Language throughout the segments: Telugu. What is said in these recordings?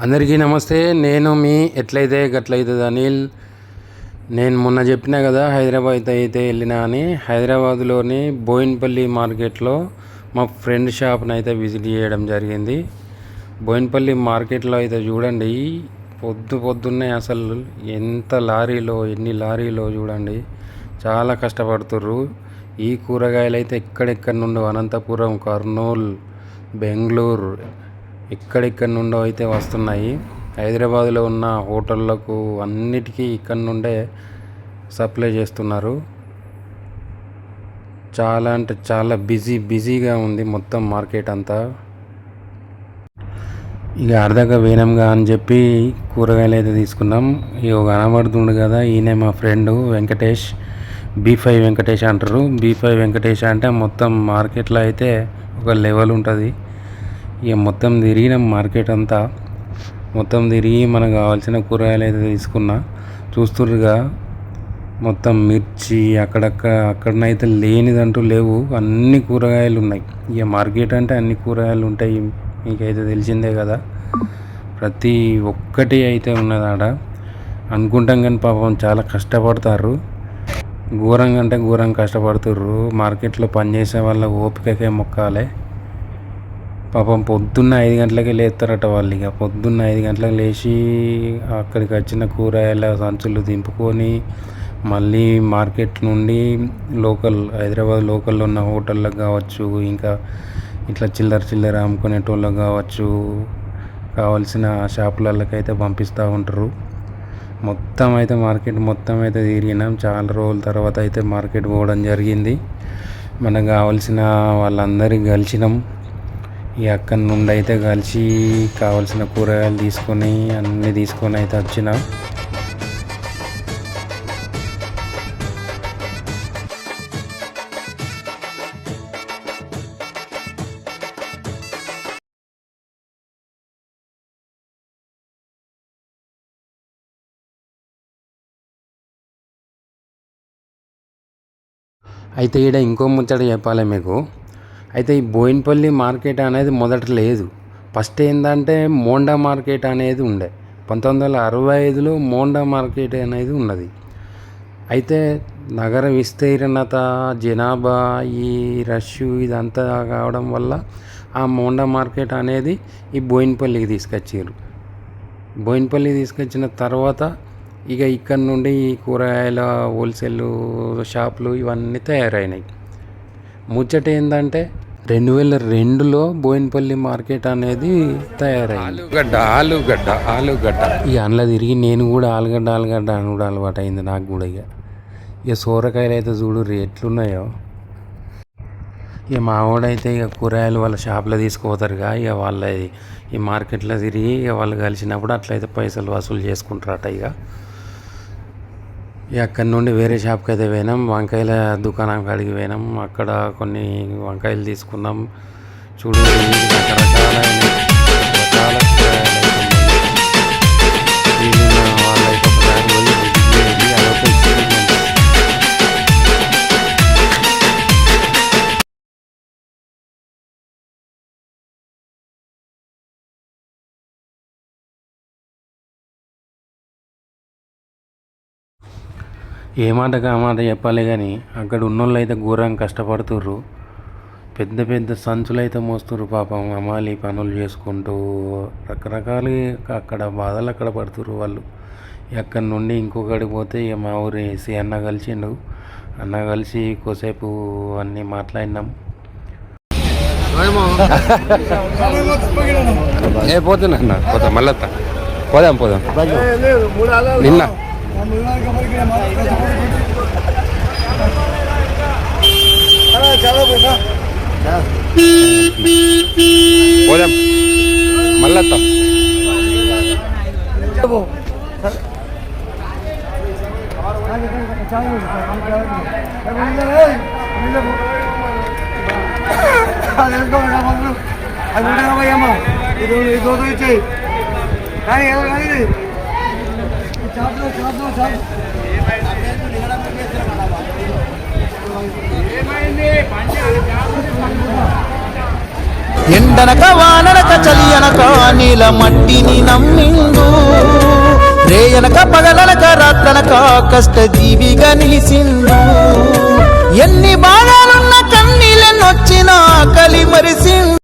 అందరికీ నమస్తే. నేను మీ ఎట్లయితే గట్లయితుంది అనిల్. నేను మొన్న చెప్పినా కదా హైదరాబాద్ అయితే వెళ్ళినా అని. హైదరాబాద్లోని బోయిన్పల్లి మార్కెట్లో మా ఫ్రెండ్ షాప్ని అయితే విజిట్ చేయడం జరిగింది. బోయిన్పల్లి మార్కెట్లో అయితే చూడండి, పొద్దున్నే అసలు ఎన్ని లారీలో చూడండి, చాలా కష్టపడుతుర్రు. ఈ కూరగాయలు అయితే ఎక్కడెక్కడి నుండో, అనంతపురం, కర్నూలు, బెంగళూరు, ఎక్కడెక్కడి నుండో అయితే వస్తున్నాయి. హైదరాబాద్లో ఉన్న హోటళ్లకు అన్నిటికీ ఇక్కడి నుండే సప్లై చేస్తున్నారు. చాలా అంటే చాలా బిజీగా ఉంది మొత్తం మార్కెట్ అంతా. ఇక అర్ధగా వేనంగా అని చెప్పి కూరగాయలు అయితే తీసుకున్నాం. ఇక కనబడుతుండు కదా, ఈయన మా ఫ్రెండ్ వెంకటేష్, B5 వెంకటేష్ అంటారు. B5 వెంకటేష్ అంటే మొత్తం మార్కెట్లో అయితే ఒక లెవెల్ ఉంటుంది. ఇక మొత్తం తిరిగినాం మార్కెట్ అంతా. మొత్తం తిరిగి మనకు కావాల్సిన కూరగాయలు అయితే తీసుకున్నా. చూస్తుర్రుగా మొత్తం మిర్చి, అక్కడనైతే లేనిదంటూ లేవు, అన్ని కూరగాయలు ఉన్నాయి. ఇక మార్కెట్ అంటే అన్ని కూరగాయలు ఉంటాయి, మీకైతే తెలిసిందే కదా. ప్రతి ఒక్కటి అయితే ఉన్నది ఆడ. అనుకుంటాం కానీ పాపం చాలా కష్టపడతారు, ఘోరంగా అంటే ఘోరంగా కష్టపడుతుర్రు. మార్కెట్లో పనిచేసే వాళ్ళ ఓపికకే మొక్కాలే. పాపం పొద్దున్న 5 గంటలకే లేస్తారట వాళ్ళు. ఇక పొద్దున్న 5 గంటలకు లేచి అక్కడికి వచ్చిన కూరగాయల సంచులు దింపుకొని మళ్ళీ మార్కెట్ నుండి హైదరాబాద్ లోకల్లో ఉన్న హోటళ్ళకు కావచ్చు, ఇంకా ఇట్లా చిల్లర అమ్ముకునేటోళ్ళకి కావచ్చు, కావాల్సిన షాపులకి అయితే పంపిస్తూ ఉంటారు. మార్కెట్ మొత్తం అయితే తిరిగినాం. చాలా రోజుల తర్వాత అయితే మార్కెట్ పోవడం జరిగింది. మనకు కావాల్సిన వాళ్ళందరికీ కలిసినాం. ఈ అక్కడి నుండి అయితే కలిసి కావాల్సిన కూరగాయలు అన్నీ తీసుకొని అయితే వచ్చినాం. అయితే ఈడ ఇంకో ముచ్చట చెప్పాలి మీకు. అయితే ఈ బోయిన్పల్లి మార్కెట్ అనేది మొదట లేదు. ఫస్ట్ ఏంటంటే మోండా మార్కెట్ అనేది ఉండే. 1965లో మోండా మార్కెట్ అనేది ఉన్నది. అయితే నగర విస్తీర్ణత, జనాభా, ఈ రష్ ఇదంతా కావడం వల్ల ఆ మోండా మార్కెట్ అనేది ఈ బోయిన్పల్లికి తీసుకొచ్చారు. బోయిన్పల్లి తీసుకొచ్చిన తర్వాత ఇక ఇక్కడ నుండి ఈ కూరగాయల హోల్సేల్ షాపులు ఇవన్నీ తయారైనాయి. ముచ్చట ఏంటంటే 2002లో బోయిన్పల్లి మార్కెట్ అనేది తయారైంది. ఆలుగడ్డ ఇక అందులో తిరిగి నేను కూడా ఆలుగడ్డ అని కూడా అలవాటు అయింది నాకు కూడా. ఇక సోరకాయలు అయితే చూడు ఎట్లున్నాయో. ఇక మా వాడైతే ఇక కూరగాయలు వాళ్ళ షాప్లో తీసుకుపోతారుగా. ఇక వాళ్ళ ఈ మార్కెట్లో తిరిగి ఇక వాళ్ళు కలిసినప్పుడు అట్లయితే పైసలు వసూలు చేసుకుంటారట. ఇక అక్కడి నుండి వేరే షాప్కి అయితే పోయినాం. వంకాయల దుకాణం కాడికి పోయినాం. అక్కడ కొన్ని వంకాయలు తీసుకున్నాం. చూడండి రకరకాల వాళ్ళైతే ఒకసారి పోయి అదొక ఎక్స్పీరియన్స్. ఏ మాటకు ఆ మాట చెప్పాలి కానీ అక్కడ ఉన్నోళ్ళు అయితే ఘోరంగా కష్టపడుతుర్రు. పెద్ద సంచులు అయితే మోస్తుర్రు పాపం. అమాలి పనులు చేసుకుంటూ రకరకాలుగా అక్కడ బాధలు అక్కడ పడుతుర్రు వాళ్ళు. అక్కడి నుండి ఇంకొకటికి పోతే ఇక మా ఊరి ఏసీ అన్న కలిసిండు. అన్న కలిసి కోసేపు అన్నీ మాట్లాడినాం. పోతున్నా మళ్ళీ పోదాం నిన్న పోదాం మళ్ళా ఎండనక వాననక చలి అనక నీల మట్టిని నమ్మిండు రేయనక పగలనక రాత్రనక కష్ట జీవిగా నిలిసిండు ఎన్ని బాధలున్న కన్నీళ్ళనొచ్చినా కలి మరిసిండు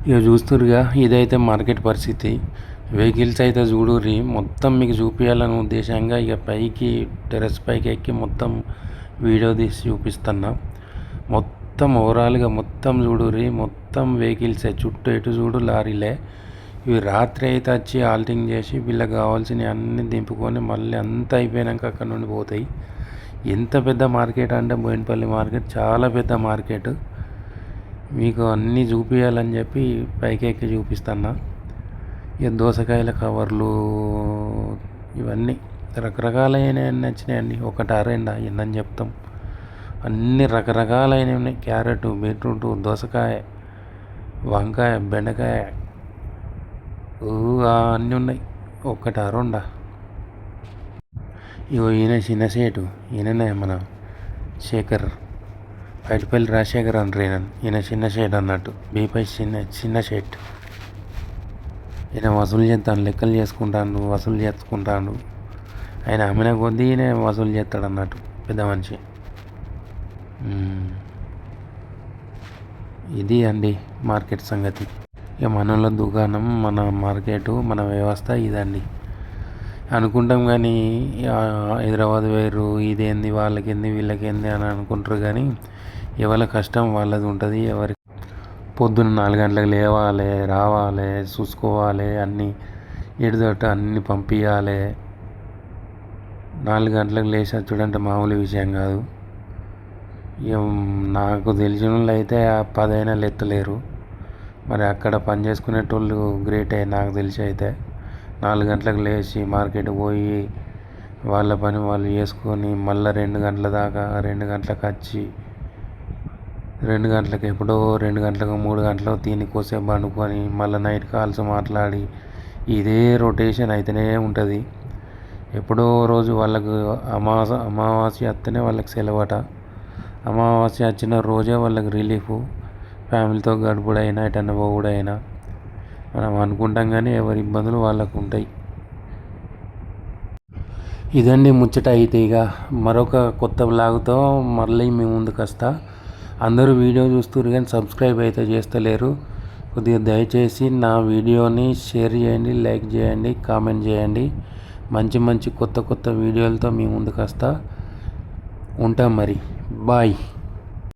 ఇక చూస్తురుగా ఇదైతే మార్కెట్ పరిస్థితి. వెహికల్స్ అయితే చూడుర్రి, మొత్తం మీకు చూపించాలని ఉద్దేశంగా ఇక పైకి టెర్రస్ పైకి ఎక్కి మొత్తం వీడియో తీసి చూపిస్తున్నా. మొత్తం ఓవరాల్గా మొత్తం చూడుర్రి, మొత్తం వెహికల్సే, చుట్టూ ఎటు చూడు లారీలే. ఇవి రాత్రి అయితే వచ్చి ఆల్టింగ్ చేసి వీళ్ళకి కావాల్సినవి అన్నీ దింపుకొని మళ్ళీ అంతా అయిపోయాక అక్కడ నుండి పోతాయి. ఎంత పెద్ద మార్కెట్ అంటే బోయినపల్లి మార్కెట్ చాలా పెద్ద మార్కెట్. మీకు అన్నీ చూపించాలని చెప్పి పైకి ఎక్కి చూపిస్తున్నా. ఇక దోసకాయల కవర్లు ఇవన్నీ రకరకాలైన నచ్చినాయండి. ఒకటి రెండా ఎన్నని చెప్తాం, అన్ని రకరకాలైనవి ఉన్నాయి. క్యారెట్, బీట్రూట్, దోసకాయ, వంకాయ, బెండకాయ అన్నీ ఉన్నాయి. ఒకటి రెండా. ఇగో ఈయన చిన్న సేటు, ఈయననే మన శేఖర్, పైటిపల్లి రాజశేఖర్ అంటారు ఈయన చిన్న షేట్ అన్నట్టు. బీపై చిన్న షేట్. ఈయన వసూలు చేస్తాను, లెక్కలు వసూలు చేసుకుంటాను. ఆయన అమ్మిన కొద్దీ ఈయన వసూలు చేస్తాడు అన్నట్టు, పెద్ద మనిషి. ఇది అండి మార్కెట్ సంగతి. ఇక మనలో దుకాణం, మన మార్కెట్, మన వ్యవస్థ ఇదండి అనుకుంటాం. కానీ హైదరాబాద్ వేరు, ఇదేంది వాళ్ళకేంది వీళ్ళకేంది అని అనుకుంటారు. కానీ ఎవరి కష్టం వాళ్ళది ఉంటుంది. ఎవరి పొద్దున్న 4 గంటలకు లేవాలి, రావాలి, చూసుకోవాలి, అన్నీ ఎడుదొట్ట అన్నీ పంపించాలి. 4 గంటలకు లేచి చూడంటే మామూలు విషయం కాదు. నాకు తెలిసిన వాళ్ళు అయితే 10 అయినా లెత్తలేరు. మరి అక్కడ పని చేసుకునేటోళ్ళు గ్రేటే నాకు తెలిసి. అయితే 4 గంటలకు లేచి మార్కెట్ పోయి వాళ్ళ పని వాళ్ళు చేసుకొని మళ్ళీ 2 గంటల దాకా, 2 గంటలకు వచ్చి 2 గంటలకు ఎప్పుడో 2 గంటలకు 3 గంటలకు తిని కోసేపు పండుకొని మళ్ళీ నైట్ కాల్స్ మాట్లాడి ఇదే రొటేషన్ అయితేనే ఉంటుంది. ఎప్పుడో రోజు వాళ్ళకు అమావాస్య వస్తేనే వాళ్ళకి సెలవట. అమావాస్య వచ్చిన రోజే వాళ్ళకి రిలీఫ్, ఫ్యామిలీతో గడుపుడైనా ఎటన్నా పోవుడైనా. మనం అనుకుంటాం కానీ ఎవరి ఇబ్బందులు వాళ్ళకు ఉంటాయి. ఇదండి ముచ్చట. అయితే ఇక మరొక కొత్త బ్లాగ్తో మళ్ళీ మీ ముందుకు వస్తా. అందరూ వీడియో చూస్తున్నారు కానీ సబ్స్క్రైబ్ అయితే చేస్తలేరు. కొద్దిగా దయచేసి నా వీడియోని షేర్ చేయండి, లైక్ చేయండి, కామెంట్ చేయండి. మంచి మంచి కొత్త వీడియోలతో మీ ముందుకు వస్తా. ఉంటాం మరి. బాయ్.